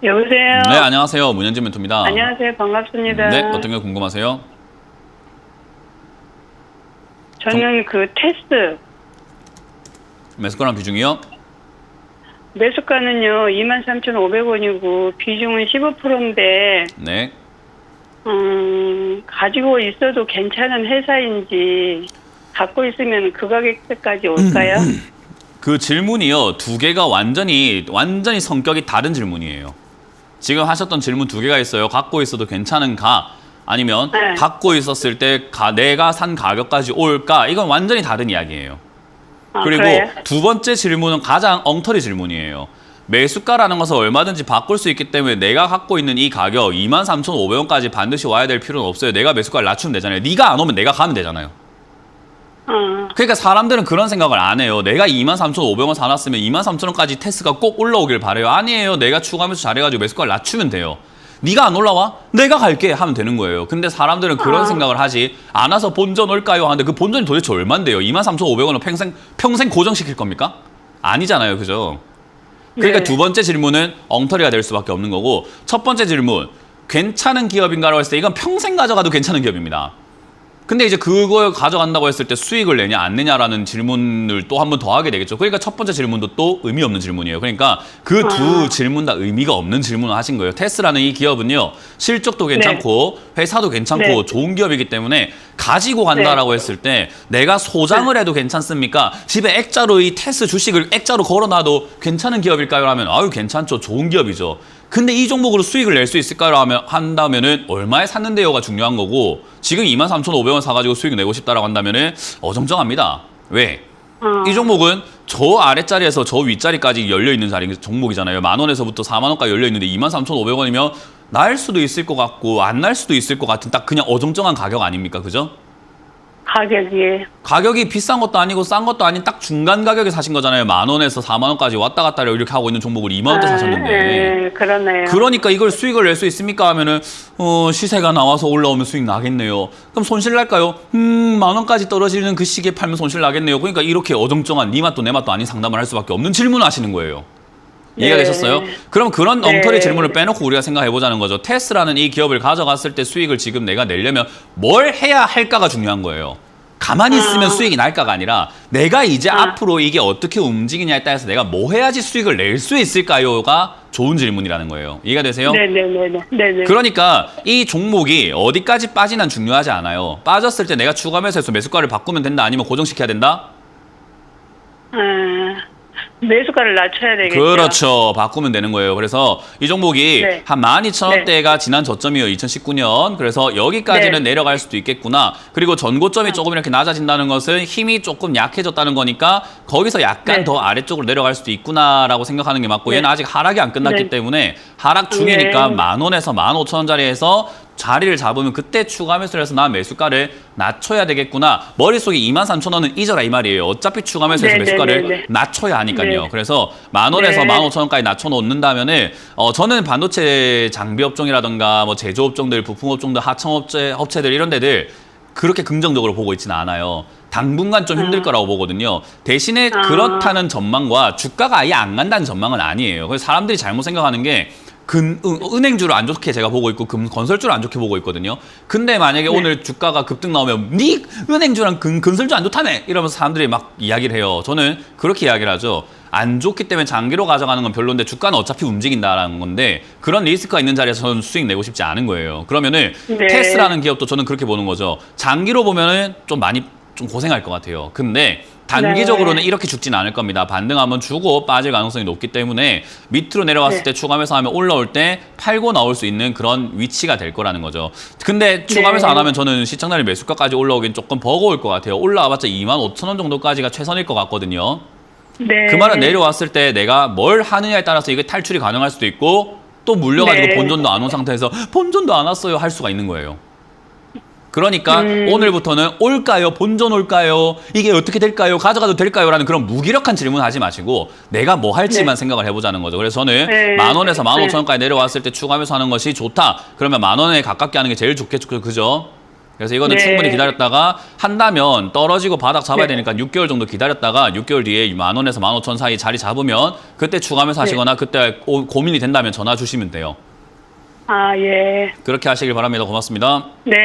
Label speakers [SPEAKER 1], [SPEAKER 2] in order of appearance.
[SPEAKER 1] 여보세요?
[SPEAKER 2] 네, 안녕하세요. 문현진 멘토입니다.
[SPEAKER 1] 안녕하세요. 반갑습니다.
[SPEAKER 2] 네, 어떤 게 궁금하세요?
[SPEAKER 1] 저는 그 테스트
[SPEAKER 2] 매수가랑 비중이요?
[SPEAKER 1] 매수가는요 23,500원이고 비중은 15%인데
[SPEAKER 2] 네.
[SPEAKER 1] 가지고 있어도 괜찮은 회사인지 갖고 있으면 그 가격대까지 올까요?
[SPEAKER 2] 그 질문이요. 두 개가 완전히 성격이 다른 질문이에요. 지금 하셨던 질문 두 개가 있어요. 갖고 있어도 괜찮은가? 아니면
[SPEAKER 1] 네.
[SPEAKER 2] 갖고 있었을 때 내가 산 가격까지 올까? 이건 완전히 다른 이야기예요. 그리고
[SPEAKER 1] 그래요?
[SPEAKER 2] 두 번째 질문은 가장 엉터리 질문이에요. 매수가라는 것을 얼마든지 바꿀 수 있기 때문에 내가 갖고 있는 이 가격 23,500원까지 반드시 와야 될 필요는 없어요. 내가 매수가를 낮추면 되잖아요. 네가 안 오면 내가 가면 되잖아요. 그러니까 사람들은 그런 생각을 안 해요. 내가 23,500원 사놨으면 23,000원까지 테스가 꼭 올라오길 바래요. 아니에요. 내가 추가 매수 잘해가지고 매수가를 낮추면 돼요. 네가 안 올라와? 내가 갈게 하면 되는 거예요. 근데 사람들은 그런 생각을 하지 않아서 본전 올까요? 하는데 그 본전이 도대체 얼만데요? 23,500원을 평생 고정시킬 겁니까? 아니잖아요. 그죠? 그러니까
[SPEAKER 1] 네.
[SPEAKER 2] 두 번째 질문은 엉터리가 될 수밖에 없는 거고, 첫 번째 질문, 괜찮은 기업인가라고 했을 때 이건 평생 가져가도 괜찮은 기업입니다. 근데 이제 그걸 가져간다고 했을 때 수익을 내냐 안 내냐라는 질문을 또 한 번 더 하게 되겠죠. 그러니까 첫 번째 질문도 또 의미 없는 질문이에요. 그러니까 그 두 질문 다 의미가 없는 질문을 하신 거예요. 테스라는 이 기업은요, 실적도 괜찮고 회사도 괜찮고
[SPEAKER 1] 네.
[SPEAKER 2] 좋은 기업이기 때문에 가지고 간다라고 했을 때 내가 소장을 해도 괜찮습니까? 집에 액자로 이 테스 주식을 액자로 걸어놔도 괜찮은 기업일까요? 하면 아유 괜찮죠. 좋은 기업이죠. 근데 이 종목으로 수익을 낼 수 있을까요? 한다면은 얼마에 샀는데요가 중요한 거고, 지금 23,500원 사가지고 수익 내고 싶다라고 한다면은 어정쩡합니다. 왜? 이 종목은 저 아랫자리에서 저 윗자리까지 열려있는 종목이잖아요. 10,000원에서부터 40,000원까지 열려있는데 23,500원이면 날 수도 있을 것 같고 안 날 수도 있을 것 같은 딱 그냥 어정쩡한 가격 아닙니까? 그죠? 가격이 비싼 것도 아니고 싼 것도 아닌 딱 중간 가격에 사신 거잖아요. 10,000원에서 40,000원까지 왔다 갔다 이렇게 하고 있는 종목을 20,000원대 사셨는데.
[SPEAKER 1] 네, 그러네요.
[SPEAKER 2] 그러니까 이걸 수익을 낼 수 있습니까? 하면은 시세가 나와서 올라오면 수익 나겠네요. 그럼 손실 날까요? 10,000원까지 떨어지는 그 시기에 팔면 손실 나겠네요. 그러니까 이렇게 어정쩡한 네 맛도 내 맛도 아닌 상담을 할 수밖에 없는 질문을 하시는 거예요. 이해가
[SPEAKER 1] 네.
[SPEAKER 2] 되셨어요? 그럼 그런
[SPEAKER 1] 네.
[SPEAKER 2] 엉터리 질문을 빼놓고 우리가 생각해보자는 거죠. 테스라는 이 기업을 가져갔을 때 수익을 지금 내가 내려면 뭘 해야 할까가 중요한 거예요. 가만히 있으면 수익이 날까가 아니라 내가 이제 앞으로 이게 어떻게 움직이냐에 따라서 내가 뭐 해야지 수익을 낼 수 있을까요가 좋은 질문이라는 거예요. 이해가 되세요?
[SPEAKER 1] 네네.
[SPEAKER 2] 그러니까 이 종목이 어디까지 빠지난 중요하지 않아요. 빠졌을 때 내가 추가 매수해서 매수가를 바꾸면 된다, 아니면 고정시켜야 된다?
[SPEAKER 1] 매수가를 낮춰야 되겠죠.
[SPEAKER 2] 그렇죠. 바꾸면 되는 거예요. 그래서 이 종목이
[SPEAKER 1] 네.
[SPEAKER 2] 한 12,000원대가 지난 저점이에요. 2019년. 그래서 여기까지는
[SPEAKER 1] 네.
[SPEAKER 2] 내려갈 수도 있겠구나. 그리고 전고점이 조금 이렇게 낮아진다는 것은 힘이 조금 약해졌다는 거니까 거기서 약간
[SPEAKER 1] 네.
[SPEAKER 2] 더 아래쪽으로 내려갈 수도 있구나라고 생각하는 게 맞고,
[SPEAKER 1] 네.
[SPEAKER 2] 얘는 아직 하락이 안 끝났기
[SPEAKER 1] 네.
[SPEAKER 2] 때문에 하락 중이니까
[SPEAKER 1] 네.
[SPEAKER 2] 10,000원에서 15,000원짜리에서 자리를 잡으면 그때 추가 매수를 해서 나 매수가를 낮춰야 되겠구나. 머릿속에 23,000원은 잊어라 이 말이에요. 어차피 추가 매수해서 매수가를 낮춰야 하니까요.
[SPEAKER 1] 네.
[SPEAKER 2] 그래서 10,000원에서
[SPEAKER 1] 네.
[SPEAKER 2] 15,000원까지 낮춰놓는다면은 저는 반도체 장비 업종이라든가 뭐 제조업종들, 부품업종들, 하청업체들 이런 데들 그렇게 긍정적으로 보고 있지는 않아요. 당분간 좀 힘들 거라고 보거든요. 대신에 그렇다는 전망과 주가가 아예 안 간다는 전망은 아니에요. 그래서 사람들이 잘못 생각하는 게 은행주를 안 좋게 제가 보고 있고 건설주를 안 좋게 보고 있거든요. 근데 만약에 오늘 주가가 급등 나오면 네 은행주랑 건설주 안 좋다며 이러면서 사람들이 막 이야기를 해요. 저는 그렇게 이야기를 하죠. 안 좋기 때문에 장기로 가져가는 건 별론데 주가는 어차피 움직인다라는 건데, 그런 리스크가 있는 자리에서 저는 수익 내고 싶지 않은 거예요. 그러면은 테스라는 기업도 저는 그렇게 보는 거죠. 장기로 보면은 좀 고생할 것 같아요. 근데 단기적으로는 이렇게 죽지는 않을 겁니다. 반등하면 주고 빠질 가능성이 높기 때문에 밑으로 내려왔을 때 추가 매수하면 올라올 때 팔고 나올 수 있는 그런 위치가 될 거라는 거죠. 근데 추가 매수 안 하면 저는 시청자님 매수가까지 올라오긴 조금 버거울 것 같아요. 올라와봤자 25,000원 정도까지가 최선일 것 같거든요. 그 말은 내려왔을 때 내가 뭘 하느냐에 따라서 이게 탈출이 가능할 수도 있고, 또 물려가지고 본전도 안 온 상태에서 본전도 안 왔어요 할 수가 있는 거예요. 그러니까 오늘부터는 올까요? 본전 올까요? 이게 어떻게 될까요? 가져가도 될까요? 라는 그런 무기력한 질문 하지 마시고 내가 뭐 할지만 생각을 해보자는 거죠. 그래서 저는 10,000원에서 15,000원까지 내려왔을 때 추가 매수하는 것이 좋다. 그러면 10,000원에 가깝게 하는 게 제일 좋겠죠. 그죠? 그래서 이거는
[SPEAKER 1] 네.
[SPEAKER 2] 충분히 기다렸다가 한다면 떨어지고 바닥 잡아야
[SPEAKER 1] 네.
[SPEAKER 2] 되니까 6개월 정도 기다렸다가 6개월 뒤에 10,000원에서 15,000원 사이 자리 잡으면 그때 추가하면서 하시거나 그때 고민이 된다면 전화 주시면 돼요.
[SPEAKER 1] 아, 예.
[SPEAKER 2] 그렇게 하시길 바랍니다. 고맙습니다.
[SPEAKER 1] 네.